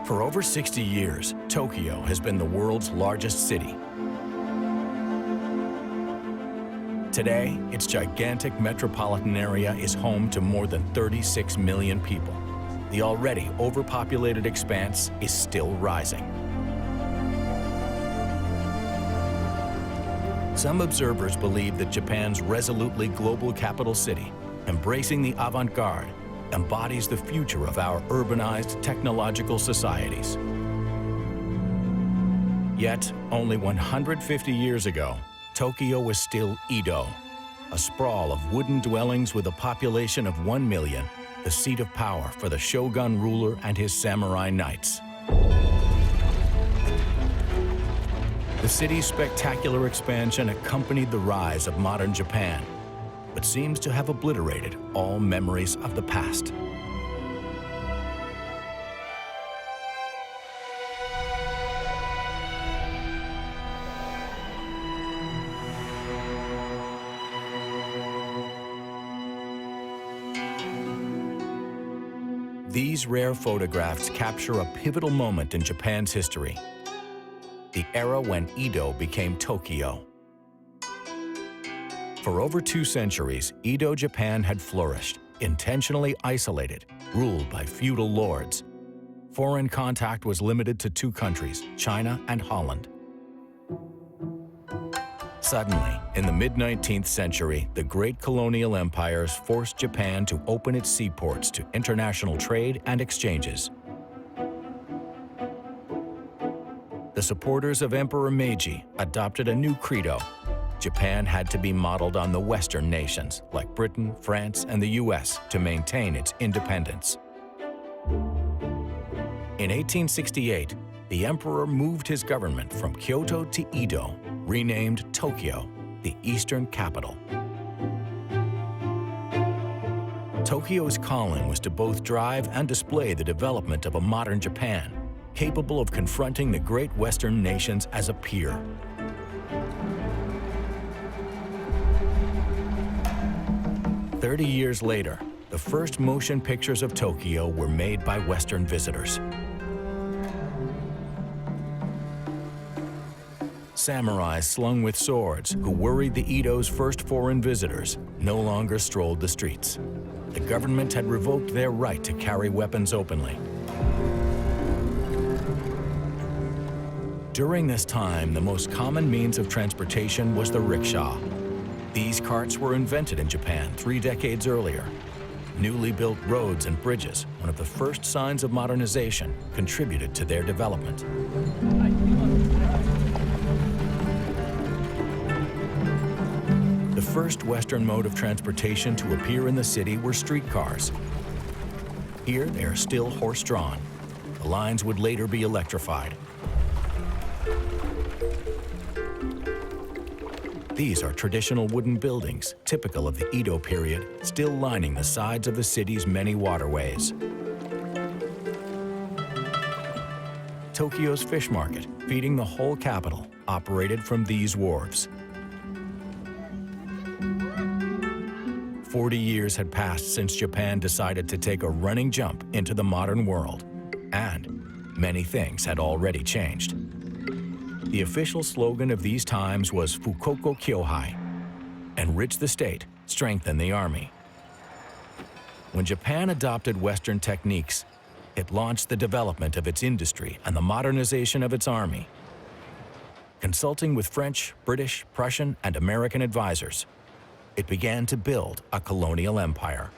For over 60 years, Tokyo has been the world's largest city. Today, its gigantic metropolitan area is home to more than 36 million people. The already overpopulated expanse is still rising. Some observers believe that Japan's resolutely global capital city, embracing the avant-garde, embodies the future of our urbanized technological societies. Yet, only 150 years ago, Tokyo was still Edo, a sprawl of wooden dwellings with a population of 1 million, the seat of power for the shogun ruler and his samurai knights. The city's spectacular expansion accompanied the rise of modern Japan, but seems to have obliterated all memories of the past. These rare photographs capture a pivotal moment in Japan's history, the era when Edo became Tokyo. For over 2 centuries, Edo Japan had flourished, intentionally isolated, ruled by feudal lords. Foreign contact was limited to 2 countries, China and Holland. Suddenly, in the mid-19th century, the great colonial empires forced Japan to open its seaports to international trade and exchanges. The supporters of Emperor Meiji adopted a new credo. Japan had to be modeled on the Western nations, like Britain, France, and the US, to maintain its independence. In 1868, the emperor moved his government from Kyoto to Edo, renamed Tokyo, the eastern capital. Tokyo's calling was to both drive and display the development of a modern Japan, capable of confronting the great Western nations as a peer. "30 years later, the first motion pictures of Tokyo were made by Western visitors. Samurai slung with swords, who worried the Edo's first foreign visitors, no longer strolled the streets. The government had revoked their right to carry weapons openly. During this time, the most common means of transportation was the rickshaw. These carts were invented in Japan 3 decades earlier. Newly built roads and bridges, one of the first signs of modernization, contributed to their development. The first Western mode of transportation to appear in the city were streetcars. Here, they are still horse-drawn. The lines would later be electrified. These are traditional wooden buildings, typical of the Edo period, still lining the sides of the city's many waterways. Tokyo's fish market, feeding the whole capital, operated from these wharves. 40 years had passed since Japan decided to take a running jump into the modern world, and many things had already changed. The official slogan of these times was Fukoku Kyohai, enrich the state, strengthen the army. When Japan adopted Western techniques, it launched the development of its industry and the modernization of its army. Consulting with French, British, Prussian, and American advisors, it began to build a colonial empire.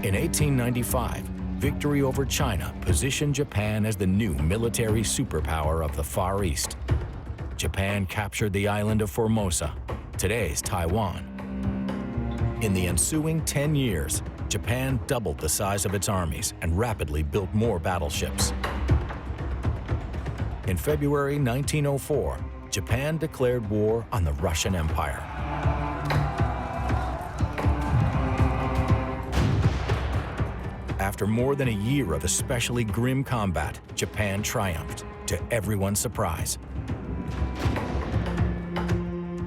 In 1895, victory over China positioned Japan as the new military superpower of the Far East. Japan captured the island of Formosa, today's Taiwan. In the ensuing 10 years, Japan doubled the size of its armies and rapidly built more battleships. In February 1904, Japan declared war on the Russian Empire. After more than a year of especially grim combat, Japan triumphed, to everyone's surprise.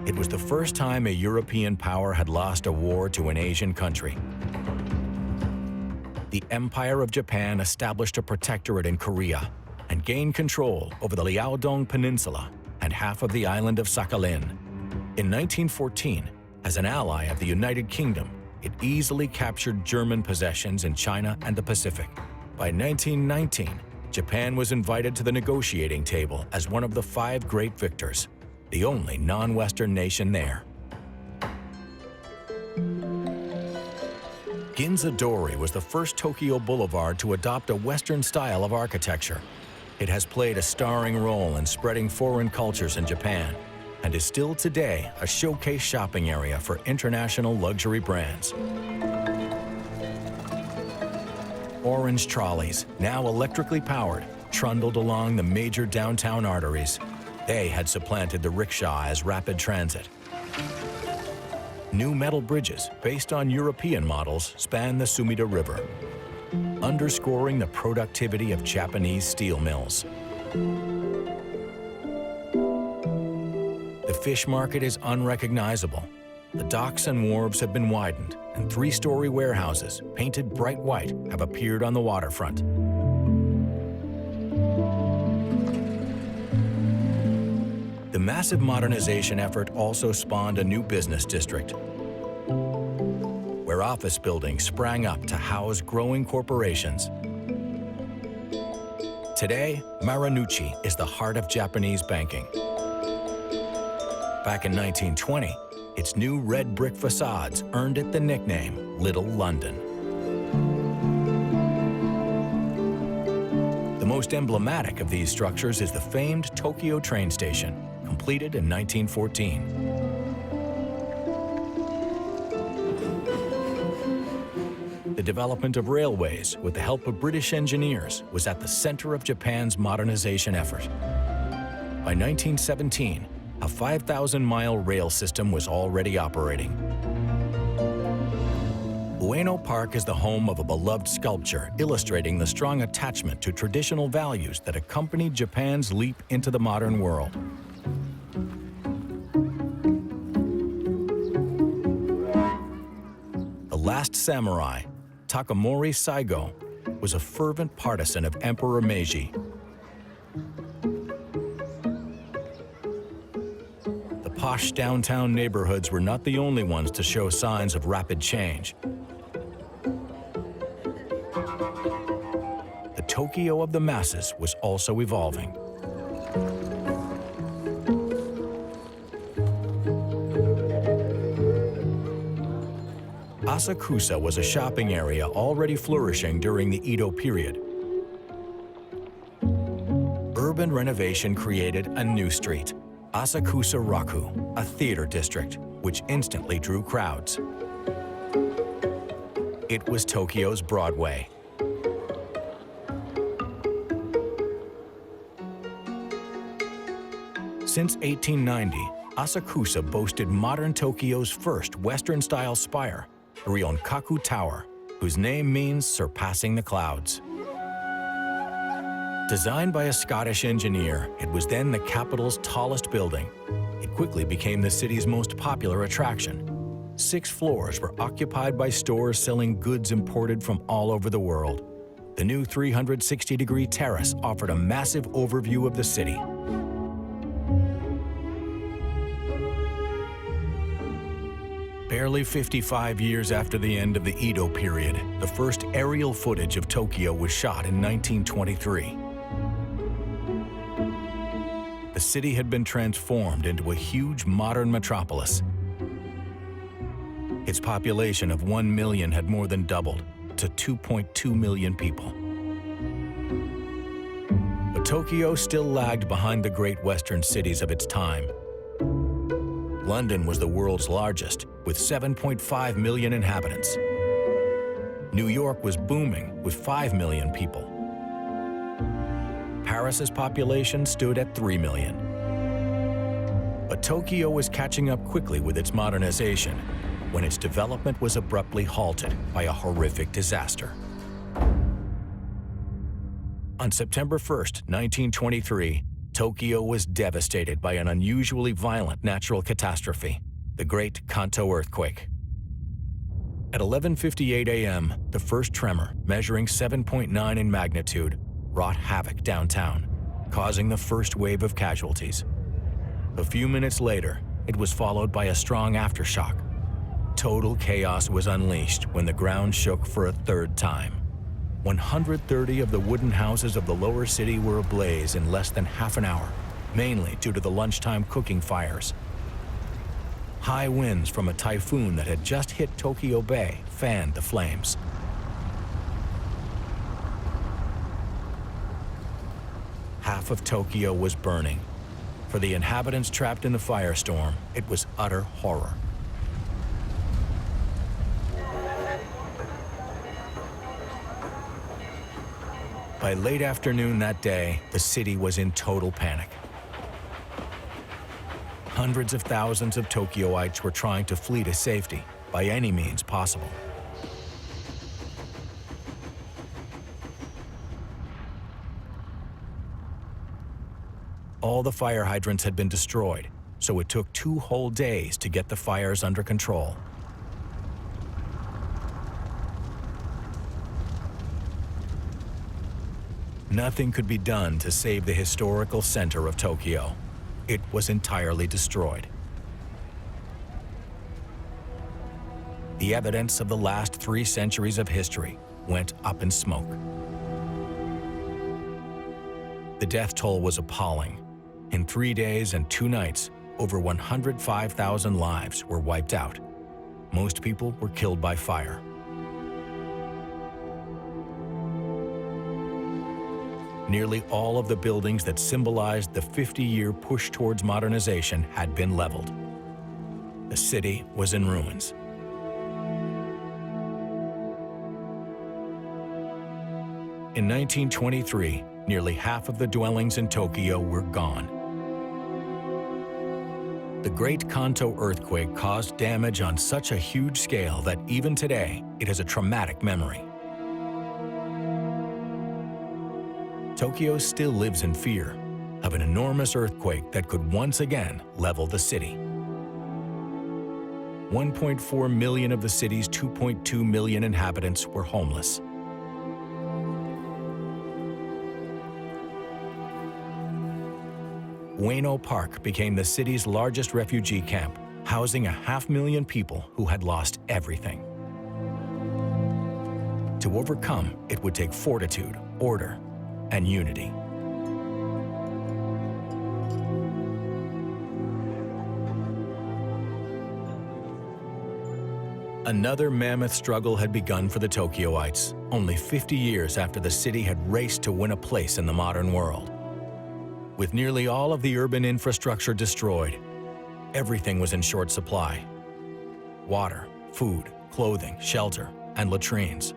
It was the first time a European power had lost a war to an Asian country. the Empire of Japan established a protectorate in Korea and gained control over the Liaodong Peninsula and half of the island of Sakhalin. In 1914, as an ally of the United Kingdom, it easily captured German possessions in China and the Pacific. By 1919, Japan was invited to the negotiating table as one of the 5 great victors, the only non-Western nation there. Ginza-dori was the first Tokyo boulevard to adopt a Western style of architecture. It has played a starring role in spreading foreign cultures in Japan and is still today a showcase shopping area for international luxury brands. Orange trolleys, now electrically powered, trundled along the major downtown arteries. They had supplanted the rickshaw as rapid transit. New metal bridges, based on European models, span the Sumida River, underscoring the productivity of Japanese steel mills. The fish market is unrecognizable. The docks and wharves have been widened, and 3-story warehouses, painted bright white, have appeared on the waterfront. The massive modernization effort also spawned a new business district, where office buildings sprang up to house growing corporations. Today, Marunouchi is the heart of Japanese banking. Back in 1920, its new red brick facades earned it the nickname Little London. The most emblematic of these structures is the famed Tokyo train station, completed in 1914. The development of railways with the help of British engineers was at the center of Japan's modernization effort. By 1917, a 5,000-mile rail system was already operating. Ueno Park is the home of a beloved sculpture illustrating the strong attachment to traditional values that accompanied Japan's leap into the modern world. The last samurai, Takamori Saigo, was a fervent partisan of Emperor Meiji. The posh downtown neighborhoods were not the only ones to show signs of rapid change. The Tokyo of the masses was also evolving. Asakusa was a shopping area already flourishing during the Edo period. Urban renovation created a new street, Asakusa Raku, a theater district, which instantly drew crowds. It was Tokyo's Broadway. Since 1890, Asakusa boasted modern Tokyo's first Western-style spire, the Rionkaku Tower, whose name means surpassing the clouds. Designed by a Scottish engineer, it was then the capital's tallest building. It quickly became the city's most popular attraction. 6 floors were occupied by stores selling goods imported from all over the world. The new 360-degree terrace offered a massive overview of the city. Barely 55 years after the end of the Edo period, the first aerial footage of Tokyo was shot in 1923. The city had been transformed into a huge modern metropolis. Its population of 1 million had more than doubled to 2.2 million people. But Tokyo still lagged behind the great Western cities of its time. London was the world's largest, with 7.5 million inhabitants. New York was booming, with 5 million people. Paris's population stood at 3 million. But Tokyo was catching up quickly with its modernization when its development was abruptly halted by a horrific disaster. On September 1st, 1923, Tokyo was devastated by an unusually violent natural catastrophe, the Great Kanto earthquake. At 11:58 a.m., the first tremor, measuring 7.9 in magnitude, wrought havoc downtown, causing the first wave of casualties. A few minutes later, it was followed by a strong aftershock. Total chaos was unleashed when the ground shook for a third time. 130 of the wooden houses of the lower city were ablaze in less than half an hour, mainly due to the lunchtime cooking fires. High winds from a typhoon that had just hit Tokyo Bay fanned the flames. Half of Tokyo was burning. For the inhabitants trapped in the firestorm, it was utter horror. By late afternoon that day, the city was in total panic. Hundreds of thousands of Tokyoites were trying to flee to safety by any means possible. All the fire hydrants had been destroyed, so it took 2 whole days to get the fires under control. Nothing could be done to save the historical center of Tokyo. It was entirely destroyed. The evidence of the last 3 centuries of history went up in smoke. The death toll was appalling. In 3 days and 2 nights, over 105,000 lives were wiped out. Most people were killed by fire. Nearly all of the buildings that symbolized the 50-year push towards modernization had been leveled. The city was in ruins. In 1923, nearly half of the dwellings in Tokyo were gone. The Great Kanto earthquake caused damage on such a huge scale that even today, it has a traumatic memory. Tokyo still lives in fear of an enormous earthquake that could once again level the city. 1.4 million of the city's 2.2 million inhabitants were homeless. Ueno Park became the city's largest refugee camp, housing 500,000 people who had lost everything. To overcome, it would take fortitude, order, and unity. Another mammoth struggle had begun for the Tokyoites, only 50 years after the city had raced to win a place in the modern world. With nearly all of the urban infrastructure destroyed, everything was in short supply: water, food, clothing, shelter, and latrines.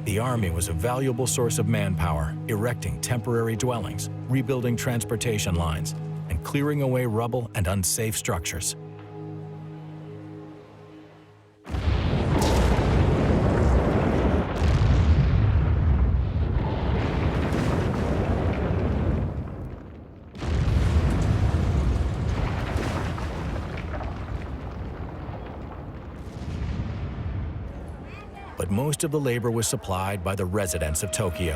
The army was a valuable source of manpower, erecting temporary dwellings, rebuilding transportation lines, and clearing away rubble and unsafe structures. But most of the labor was supplied by the residents of Tokyo.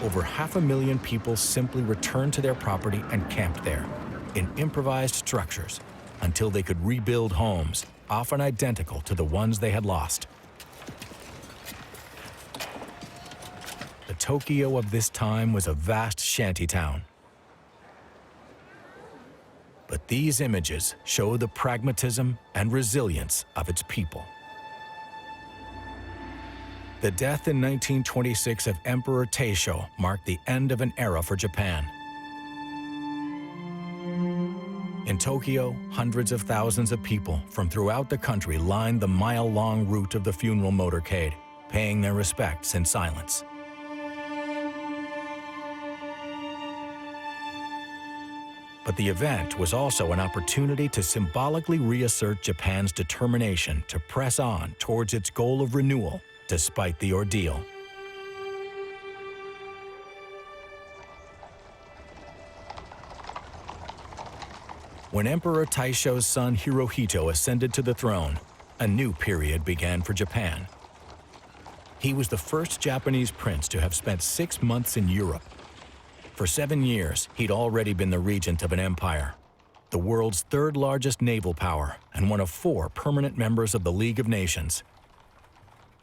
Over 500,000 people simply returned to their property and camped there, in improvised structures, until they could rebuild homes, often identical to the ones they had lost. The Tokyo of this time was a vast shantytown. But these images show the pragmatism and resilience of its people. The death in 1926 of Emperor Taisho marked the end of an era for Japan. In Tokyo, hundreds of thousands of people from throughout the country lined the mile-long route of the funeral motorcade, paying their respects in silence. But the event was also an opportunity to symbolically reassert Japan's determination to press on towards its goal of renewal despite the ordeal. When Emperor Taisho's son Hirohito ascended to the throne, a new period began for Japan. He was the first Japanese prince to have spent 6 months in Europe. For 7 years, he'd already been the regent of an empire, the world's third largest naval power and one of 4 permanent members of the League of Nations.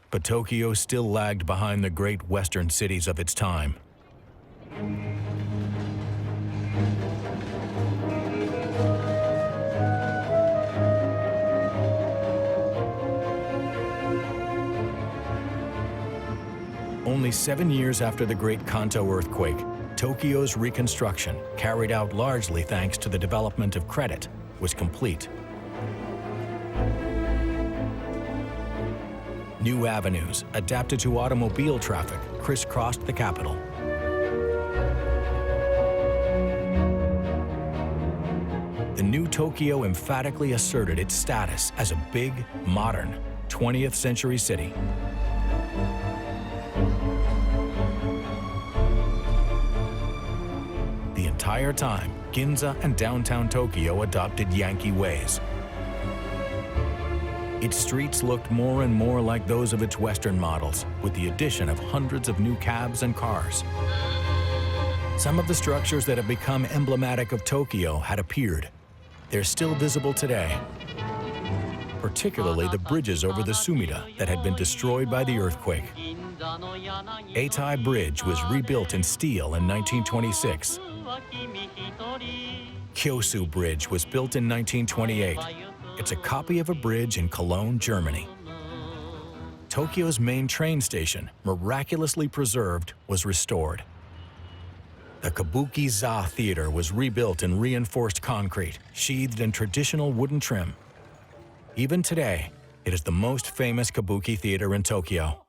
But Tokyo still lagged behind the great Western cities of its time. Only 7 years after the Great Kanto earthquake, Tokyo's reconstruction, carried out largely thanks to the development of credit, was complete. New avenues, adapted to automobile traffic, crisscrossed the capital. The new Tokyo emphatically asserted its status as a big, modern, 20th century city. The entire time, Ginza and downtown Tokyo adopted Yankee ways. Its streets looked more and more like those of its Western models, with the addition of hundreds of new cabs and cars. Some of the structures that have become emblematic of Tokyo had appeared. They're still visible today, particularly the bridges over the Sumida that had been destroyed by the earthquake. Eitai Bridge was rebuilt in steel in 1926. Kyosu Bridge was built in 1928. It's a copy of a bridge in Cologne, Germany. Tokyo's main train station, miraculously preserved, was restored. The Kabuki-za Theater was rebuilt in reinforced concrete, sheathed in traditional wooden trim. Even today, it is the most famous kabuki theater in Tokyo.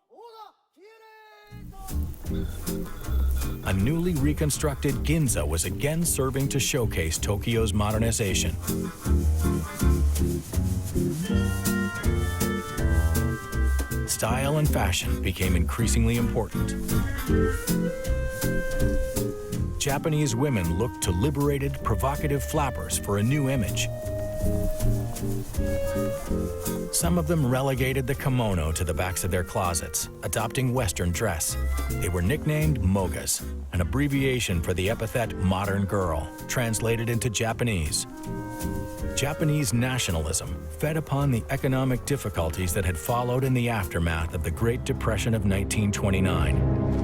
A newly reconstructed Ginza was again serving to showcase Tokyo's modernization. Style and fashion became increasingly important. Japanese women looked to liberated, provocative flappers for a new image. Some of them relegated the kimono to the backs of their closets, adopting Western dress. They were nicknamed mogas, an abbreviation for the epithet modern girl, translated into Japanese. Japanese nationalism fed upon the economic difficulties that had followed in the aftermath of the Great Depression of 1929.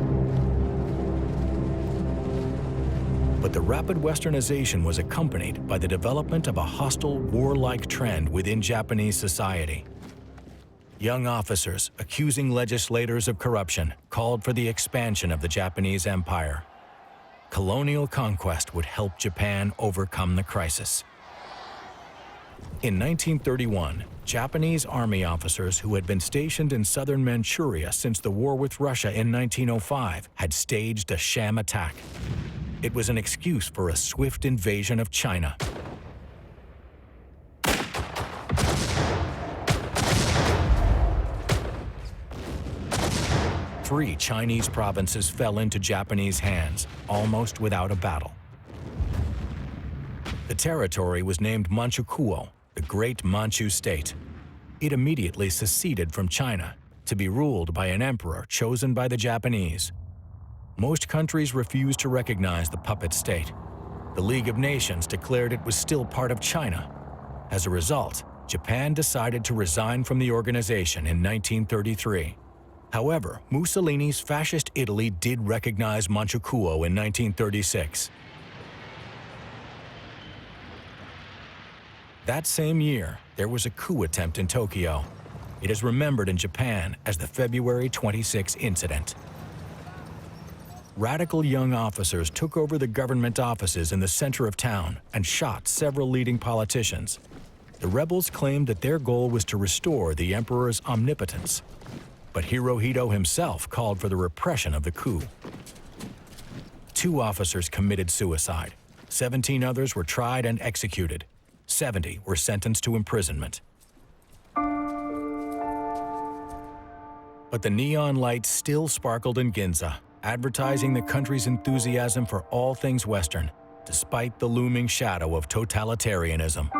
But the rapid westernization was accompanied by the development of a hostile, warlike trend within Japanese society. Young officers, accusing legislators of corruption, called for the expansion of the Japanese empire. Colonial conquest would help Japan overcome the crisis. In 1931, Japanese army officers who had been stationed in southern Manchuria since the war with Russia in 1905 had staged a sham attack. It was an excuse for a swift invasion of China. Three Chinese provinces fell into Japanese hands, almost without a battle. The territory was named Manchukuo, the Great Manchu State. It immediately seceded from China to be ruled by an emperor chosen by the Japanese. Most countries refused to recognize the puppet state. The League of Nations declared it was still part of China. As a result, Japan decided to resign from the organization in 1933. However, Mussolini's fascist Italy did recognize Manchukuo in 1936. That same year, there was a coup attempt in Tokyo. It is remembered in Japan as the February 26 incident. Radical young officers took over the government offices in the center of town and shot several leading politicians. The rebels claimed that their goal was to restore the emperor's omnipotence. But Hirohito himself called for the repression of the coup. 2 officers committed suicide. 17 others were tried and executed. 70 were sentenced to imprisonment. But the neon lights still sparkled in Ginza, advertising the country's enthusiasm for all things Western. despite the looming shadow of totalitarianism.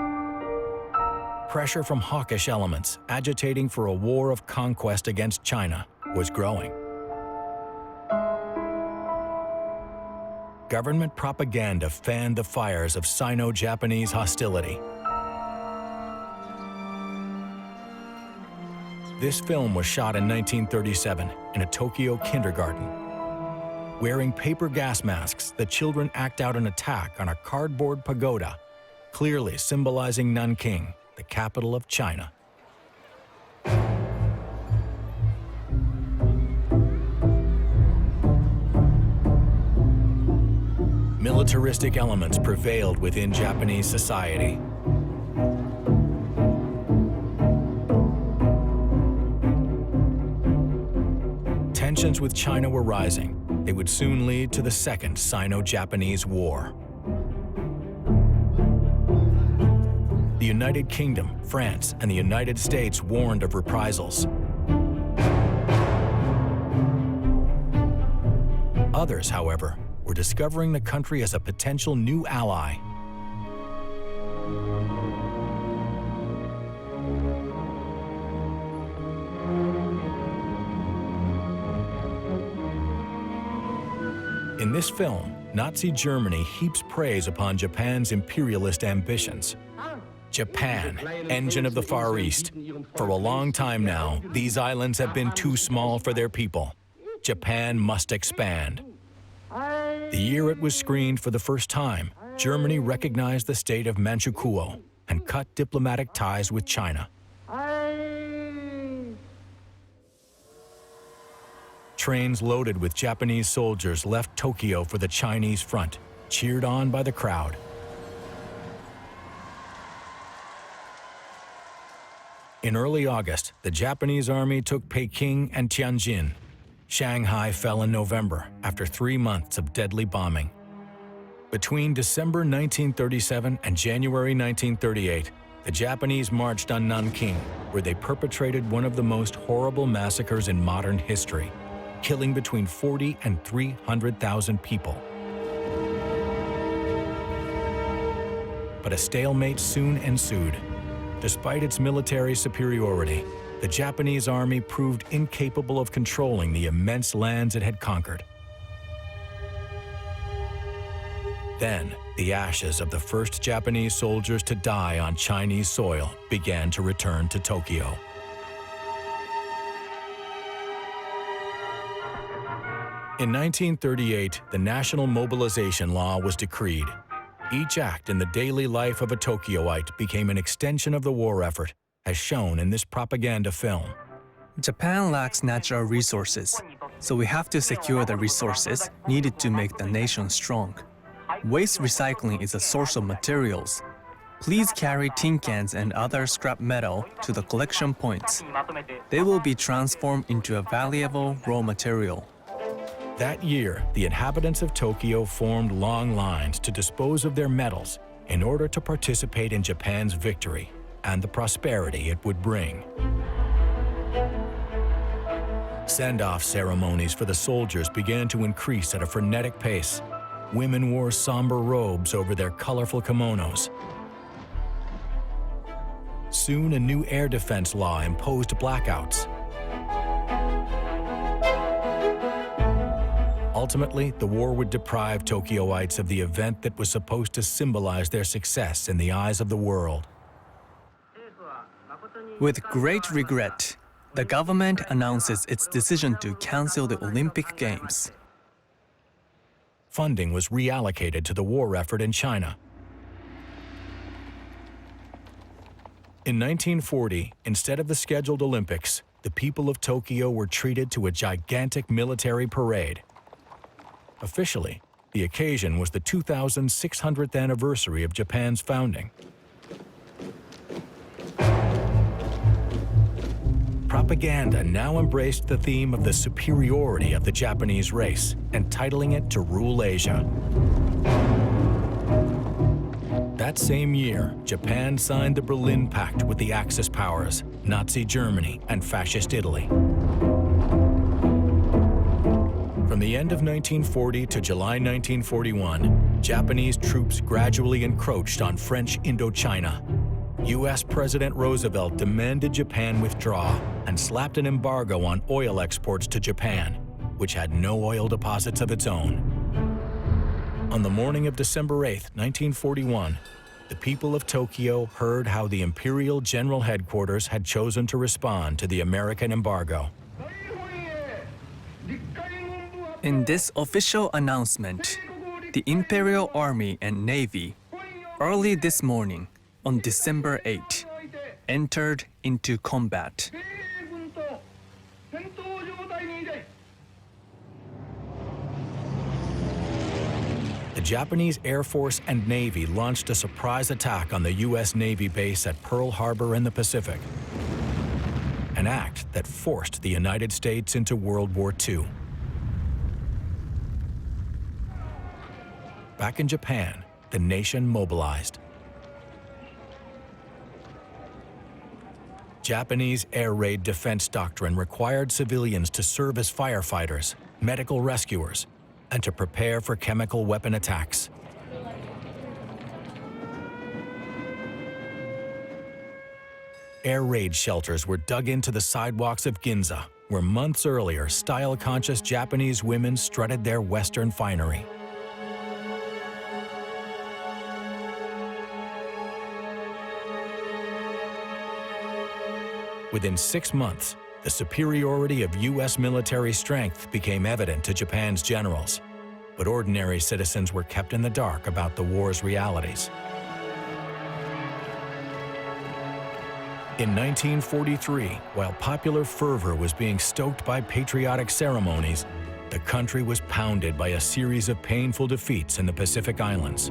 Pressure from hawkish elements agitating for a war of conquest against China was growing. Government propaganda fanned the fires of Sino-Japanese hostility. This film was shot in 1937 in a Tokyo kindergarten. Wearing paper gas masks, the children act out an attack on a cardboard pagoda, clearly symbolizing Nanking, the capital of China. Militaristic elements prevailed within Japanese society. Tensions with China were rising. They would soon lead to the Second Sino-Japanese War. The United Kingdom, France, and the United States warned of reprisals. Others, however, were discovering the country as a potential new ally. In this film, Nazi Germany heaps praise upon Japan's imperialist ambitions. Japan, engine of the Far East. For a long time now, these islands have been too small for their people. Japan must expand. The year it was screened for the first time, Germany recognized the state of Manchukuo and cut diplomatic ties with China. Trains loaded with Japanese soldiers left Tokyo for the Chinese front, cheered on by the crowd. In early August, the Japanese army took Peking and Tianjin. Shanghai fell in November after 3 months of deadly bombing. Between December 1937 and January 1938, the Japanese marched on Nanking, where they perpetrated one of the most horrible massacres in modern history, killing between 40 and 300,000 people. But a stalemate soon ensued. Despite its military superiority, the Japanese army proved incapable of controlling the immense lands it had conquered. Then, the ashes of the first Japanese soldiers to die on Chinese soil began to return to Tokyo. In 1938, the National Mobilization Law was decreed. Each act in the daily life of a Tokyoite became an extension of the war effort, as shown in this propaganda film. Japan lacks natural resources, so we have to secure the resources needed to make the nation strong. Waste recycling is a source of materials. Please carry tin cans and other scrap metal to the collection points. They will be transformed into a valuable raw material. That year, the inhabitants of Tokyo formed long lines to dispose of their metals in order to participate in Japan's victory and the prosperity it would bring. Send-off ceremonies for the soldiers began to increase at a frenetic pace. Women wore somber robes over their colorful kimonos. Soon, a new air defense law imposed blackouts. Ultimately, the war would deprive Tokyoites of the event that was supposed to symbolize their success in the eyes of the world. With great regret, the government announces its decision to cancel the Olympic Games. Funding was reallocated to the war effort in China. In 1940, instead of the scheduled Olympics, the people of Tokyo were treated to a gigantic military parade. Officially, the occasion was the 2600th anniversary of Japan's founding. Propaganda now embraced the theme of the superiority of the Japanese race, entitling it to rule Asia. That same year, Japan signed the Berlin Pact with the Axis powers, Nazi Germany and Fascist Italy. From the end of 1940 to July 1941, Japanese troops gradually encroached on French Indochina. U.S. President Roosevelt demanded Japan withdraw and slapped an embargo on oil exports to Japan, which had no oil deposits of its own. On the morning of December 8, 1941, the people of Tokyo heard how the Imperial General Headquarters had chosen to respond to the American embargo. In this official announcement, the Imperial Army and Navy, early this morning, on December 8, entered into combat. The Japanese Air Force and Navy launched a surprise attack on the U.S. Navy base at Pearl Harbor in the Pacific, an act that forced the United States into World War II. Back in Japan, the nation mobilized. Japanese air raid defense doctrine required civilians to serve as firefighters, medical rescuers, and to prepare for chemical weapon attacks. Air raid shelters were dug into the sidewalks of Ginza, where months earlier, style-conscious Japanese women strutted their Western finery. Within 6 months, the superiority of U.S. military strength became evident to Japan's generals, but ordinary citizens were kept in the dark about the war's realities. In 1943, while popular fervor was being stoked by patriotic ceremonies, the country was pounded by a series of painful defeats in the Pacific Islands.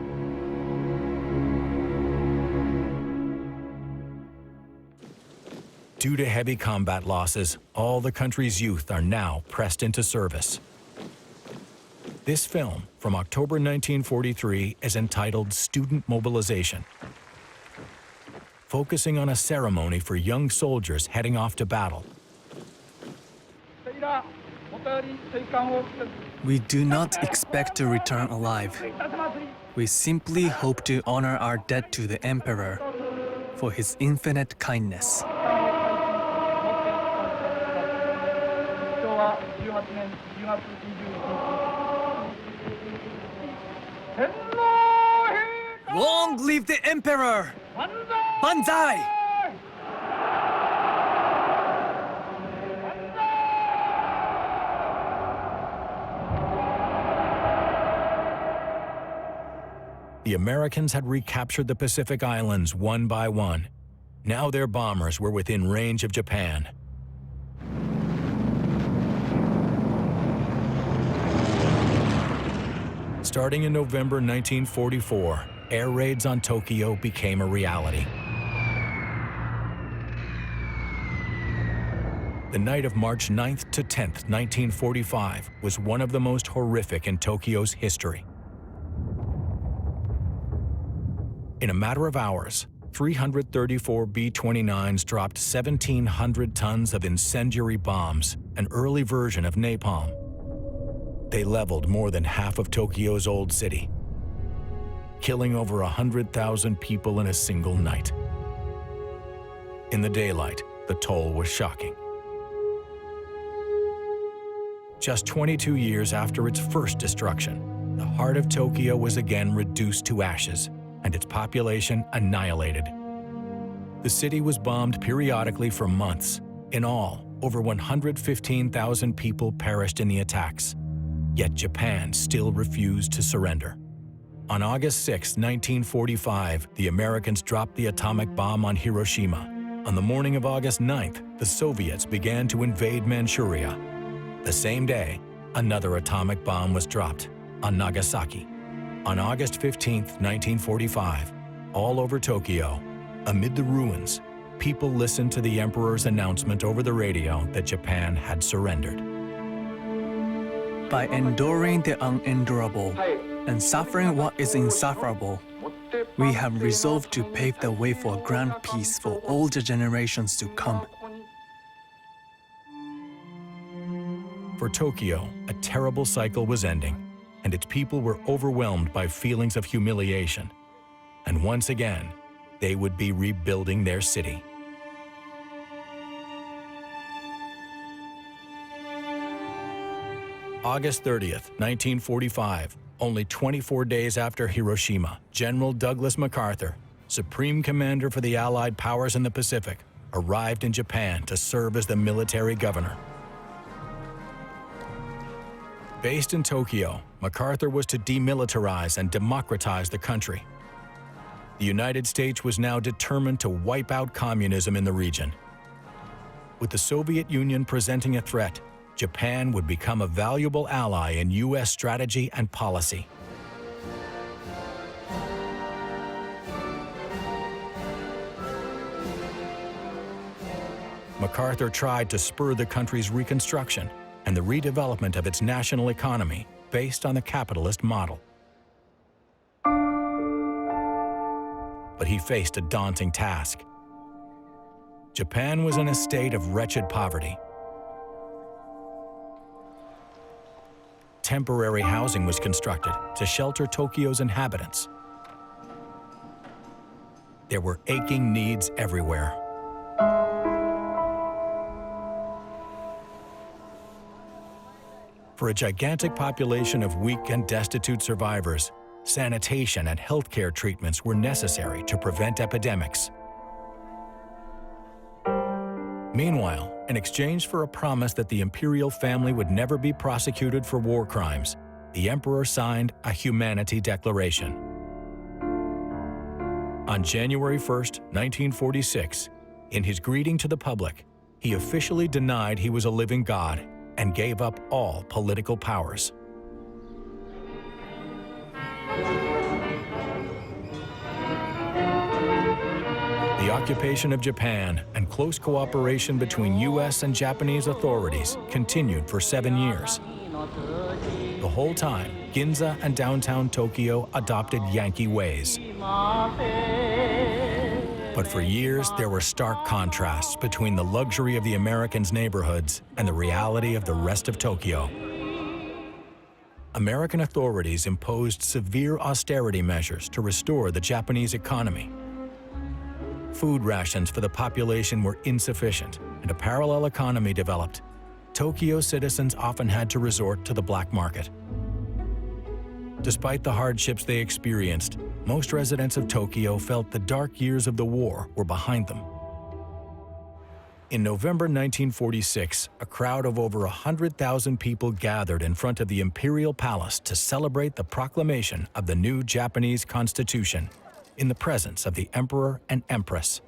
Due to heavy combat losses, all the country's youth are now pressed into service. This film, from October 1943, is entitled Student Mobilization, focusing on a ceremony for young soldiers heading off to battle. We do not expect to return alive. We simply hope to honor our debt to the Emperor for his infinite kindness. Long live the Emperor! Banzai! The Americans had recaptured the Pacific Islands one by one. Now their bombers were within range of Japan. Starting in November 1944, air raids on Tokyo became a reality. The night of March 9th to 10th, 1945, was one of the most horrific in Tokyo's history. In a matter of hours, 334 B-29s dropped 1,700 tons of incendiary bombs, an early version of napalm. They leveled more than half of Tokyo's old city, killing over 100,000 people in a single night. In the daylight, the toll was shocking. Just 22 years after its first destruction, the heart of Tokyo was again reduced to ashes and its population annihilated. The city was bombed periodically for months. In all, over 115,000 people perished in the attacks. Yet Japan still refused to surrender. On August 6, 1945, the Americans dropped the atomic bomb on Hiroshima. On the morning of August 9th, the Soviets began to invade Manchuria. The same day, another atomic bomb was dropped on Nagasaki. On August 15, 1945, all over Tokyo, amid the ruins, people listened to the Emperor's announcement over the radio that Japan had surrendered. By enduring the unendurable and suffering what is insufferable, we have resolved to pave the way for grand peace for all the generations to come. For Tokyo, a terrible cycle was ending. and its people were overwhelmed by feelings of humiliation. And once again, they would be rebuilding their city. August 30th, 1945, only 24 days after Hiroshima, General Douglas MacArthur, Supreme Commander for the Allied powers in the Pacific, arrived in Japan to serve as the military governor. Based in Tokyo, MacArthur was to demilitarize and democratize the country. The United States was now determined to wipe out communism in the region. With the Soviet Union presenting a threat, Japan would become a valuable ally in U.S. strategy and policy. MacArthur tried to spur the country's reconstruction and the redevelopment of its national economy based on the capitalist model. But he faced a daunting task. Japan was in a state of wretched poverty. Temporary housing was constructed to shelter Tokyo's inhabitants. There were aching needs everywhere. For a gigantic population of weak and destitute survivors, sanitation and healthcare treatments were necessary to prevent epidemics. Meanwhile, in exchange for a promise that the imperial family would never be prosecuted for war crimes, the emperor signed a Humanity Declaration. On January 1, 1946, in his greeting to the public, he officially denied he was a living god and gave up all political powers. The occupation of Japan and close cooperation between U.S. and Japanese authorities continued for 7 years. The whole time, Ginza and downtown Tokyo adopted Yankee ways. But for years, there were stark contrasts between the luxury of the Americans' neighborhoods and the reality of the rest of Tokyo. American authorities imposed severe austerity measures to restore the Japanese economy. Food rations for the population were insufficient, and a parallel economy developed. Tokyo citizens often had to resort to the black market. Despite the hardships they experienced, most residents of Tokyo felt the dark years of the war were behind them. In November 1946, a crowd of over 100,000 people gathered in front of the Imperial Palace to celebrate the proclamation of the new Japanese Constitution in the presence of the Emperor and Empress.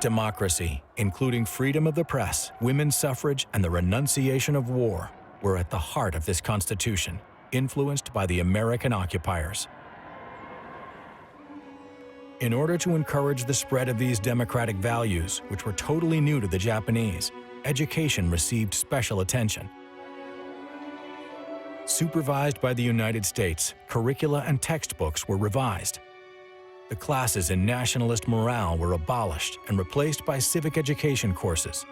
Democracy, including freedom of the press, women's suffrage, and the renunciation of war, were at the heart of this constitution, influenced by the American occupiers. In order to encourage the spread of these democratic values, which were totally new to the Japanese, education received special attention. Supervised by the United States, curricula and textbooks were revised. The classes in nationalist morale were abolished and replaced by civic education courses.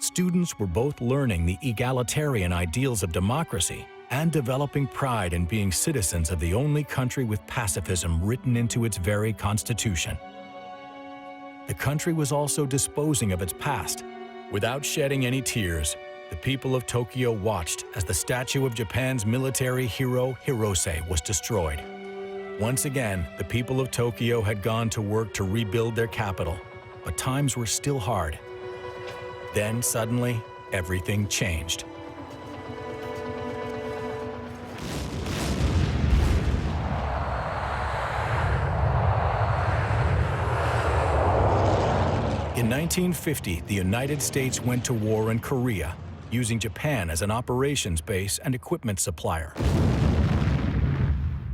Students were both learning the egalitarian ideals of democracy and developing pride in being citizens of the only country with pacifism written into its very constitution. The country was also disposing of its past. Without shedding any tears, the people of Tokyo watched as the statue of Japan's military hero Hirose was destroyed. Once again, the people of Tokyo had gone to work to rebuild their capital, but times were still hard. Then, suddenly, everything changed. In 1950, the United States went to war in Korea, using Japan as an operations base and equipment supplier.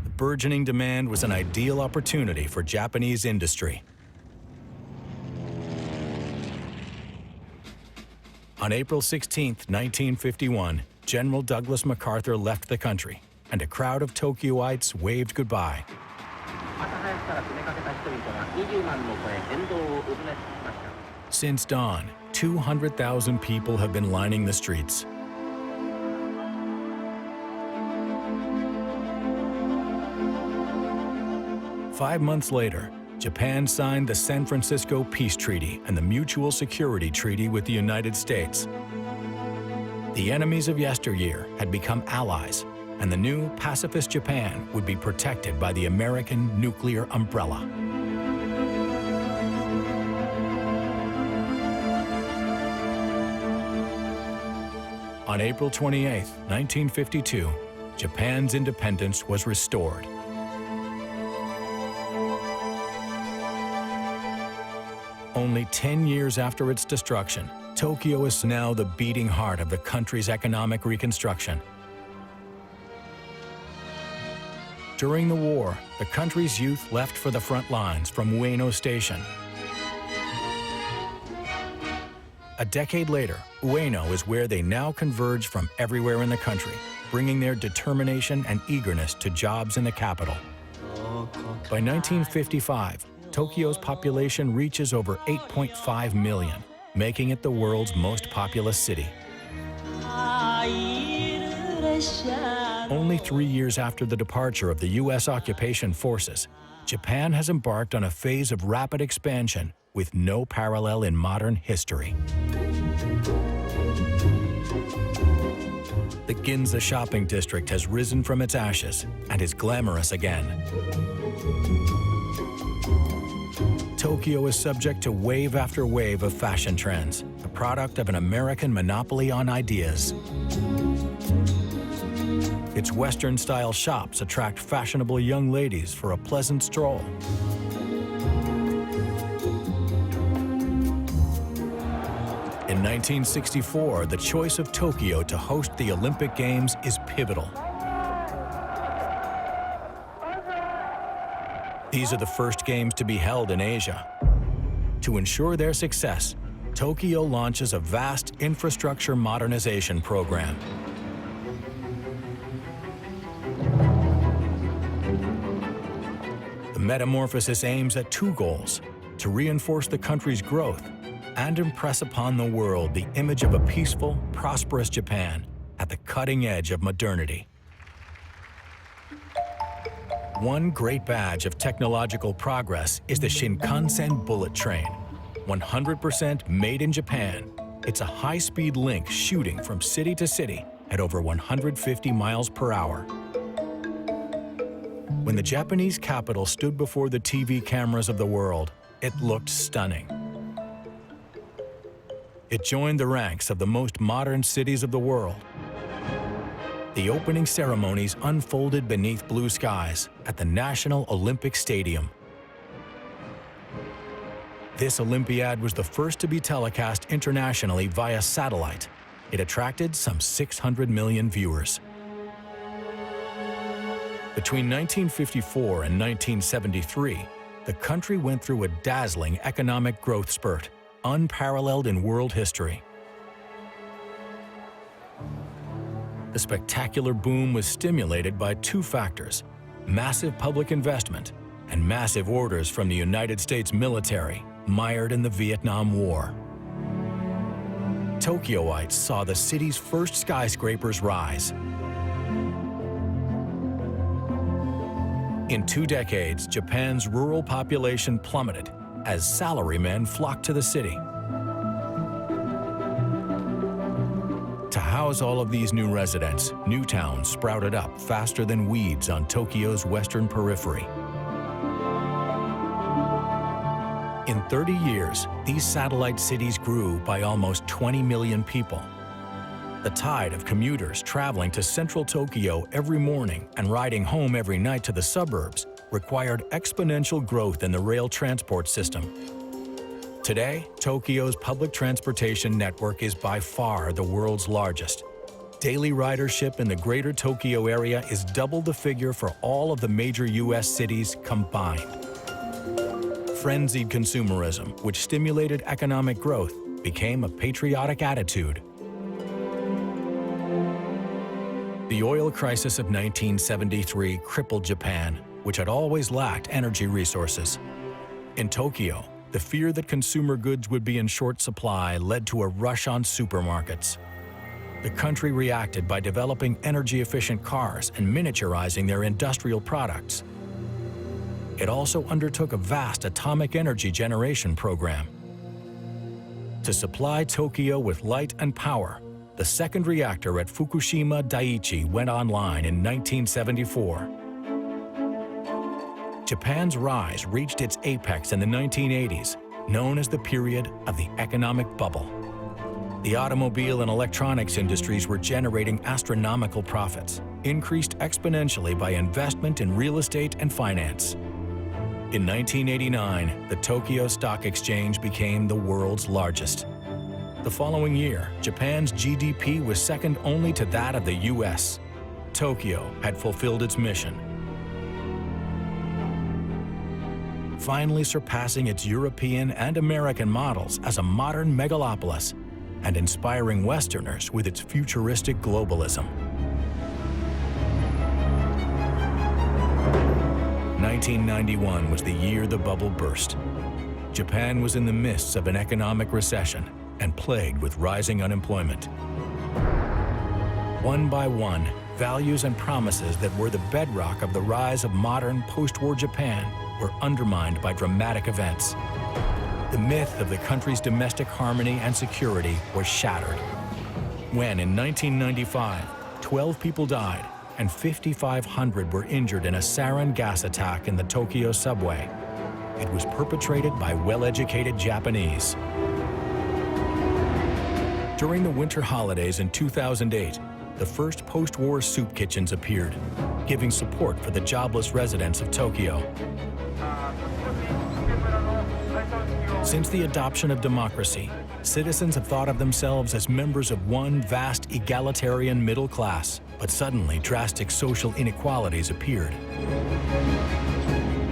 The burgeoning demand was an ideal opportunity for Japanese industry. On April 16, 1951, General Douglas MacArthur left the country, and a crowd of Tokyoites waved goodbye. Since dawn, 200,000 people have been lining the streets. 5 months later, Japan signed the San Francisco Peace Treaty and the Mutual Security Treaty with the United States. The enemies of yesteryear had become allies, and the new pacifist Japan would be protected by the American nuclear umbrella. On April 28, 1952, Japan's independence was restored. Only 10 years after its destruction, Tokyo is now the beating heart of the country's economic reconstruction. During the war, the country's youth left for the front lines from Ueno Station. A decade later, Ueno is where they now converge from everywhere in the country, bringing their determination and eagerness to jobs in the capital. By 1955, Tokyo's population reaches over 8.5 million, making it the world's most populous city. Only 3 years after the departure of the U.S. occupation forces, Japan has embarked on a phase of rapid expansion with no parallel in modern history. The Ginza shopping district has risen from its ashes and is glamorous again. Tokyo is subject to wave after wave of fashion trends, the product of an American monopoly on ideas. Its Western-style shops attract fashionable young ladies for a pleasant stroll. In 1964, the choice of Tokyo to host the Olympic Games is pivotal. These are the first games to be held in Asia. To ensure their success, Tokyo launches a vast infrastructure modernization program. The metamorphosis aims at two goals: to reinforce the country's growth and impress upon the world the image of a peaceful, prosperous Japan at the cutting edge of modernity. One great badge of technological progress is the Shinkansen bullet train. 100% made in Japan, it's a high-speed link shooting from city to city at over 150 miles per hour. When the Japanese capital stood before the TV cameras of the world, it looked stunning. It joined the ranks of the most modern cities of the world. The opening ceremonies unfolded beneath blue skies at the National Olympic Stadium. This Olympiad was the first to be telecast internationally via satellite. It attracted some 600 million viewers. Between 1954 and 1973, the country went through a dazzling economic growth spurt, unparalleled in world history. The spectacular boom was stimulated by two factors: massive public investment and massive orders from the United States military, mired in the Vietnam War. Tokyoites saw the city's first skyscrapers rise. In 2 decades, Japan's rural population plummeted as salarymen flocked to the city. To house all of these new residents, new towns sprouted up faster than weeds on Tokyo's western periphery. In 30 years, these satellite cities grew by almost 20 million people. The tide of commuters traveling to central Tokyo every morning and riding home every night to the suburbs required exponential growth in the rail transport system. Today, Tokyo's public transportation network is by far the world's largest. Daily ridership in the greater Tokyo area is double the figure for all of the major U.S. cities combined. Frenzied consumerism, which stimulated economic growth, became a patriotic attitude. The oil crisis of 1973 crippled Japan, which had always lacked energy resources. In Tokyo, the fear that consumer goods would be in short supply led to a rush on supermarkets. The country reacted by developing energy-efficient cars and miniaturizing their industrial products. it also undertook a vast atomic energy generation program. To supply Tokyo with light and power, the second reactor at Fukushima Daiichi went online in 1974. Japan's rise reached its apex in the 1980s, known as the period of the economic bubble. The automobile and electronics industries were generating astronomical profits, increased exponentially by investment in real estate and finance. In 1989, the Tokyo Stock Exchange became the world's largest. The following year, Japan's GDP was second only to that of the US. Tokyo had fulfilled its mission, finally surpassing its European and American models as a modern megalopolis and inspiring Westerners with its futuristic globalism. 1991 was the year the bubble burst. Japan was in the midst of an economic recession and plagued with rising unemployment. One by one, values and promises that were the bedrock of the rise of modern post-war Japan were undermined by dramatic events. The myth of the country's domestic harmony and security was shattered. When, in 1995, 12 people died and 5,500 were injured in a sarin gas attack in the Tokyo subway, it was perpetrated by well-educated Japanese. During the winter holidays in 2008, the first post-war soup kitchens appeared, giving support for the jobless residents of Tokyo. Since the adoption of democracy, citizens have thought of themselves as members of one vast egalitarian middle class, but suddenly drastic social inequalities appeared.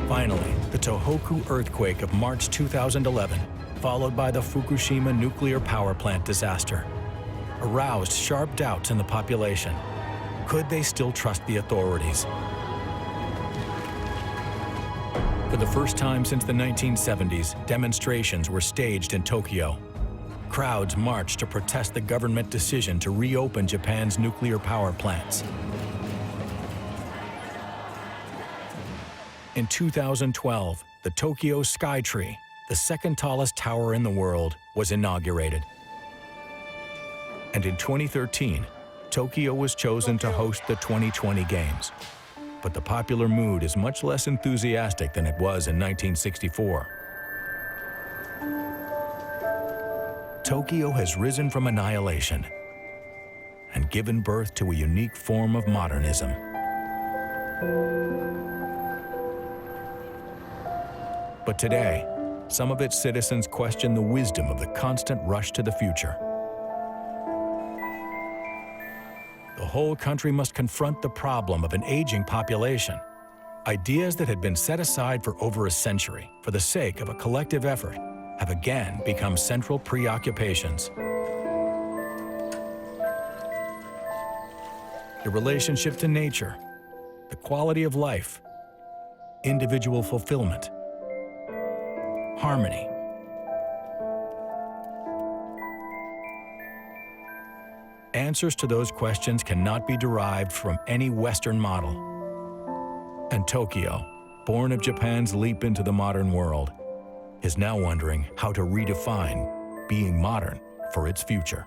Finally, the Tohoku earthquake of March 2011, followed by the Fukushima nuclear power plant disaster, aroused sharp doubts in the population. Could they still trust the authorities? For the first time since the 1970s, demonstrations were staged in Tokyo. Crowds marched to protest the government decision to reopen Japan's nuclear power plants. In 2012, the Tokyo Skytree, the second tallest tower in the world, was inaugurated. And in 2013, Tokyo was chosen to host the 2020 Games. But the popular mood is much less enthusiastic than it was in 1964. Tokyo has risen from annihilation and given birth to a unique form of modernism. But today, some of its citizens question the wisdom of the constant rush to the future. The whole country must confront the problem of an aging population. Ideas that had been set aside for over a century for the sake of a collective effort have again become central preoccupations. The relationship to nature, the quality of life, individual fulfillment, harmony. Answers to those questions cannot be derived from any Western model. And Tokyo, born of Japan's leap into the modern world, is now wondering how to redefine being modern for its future.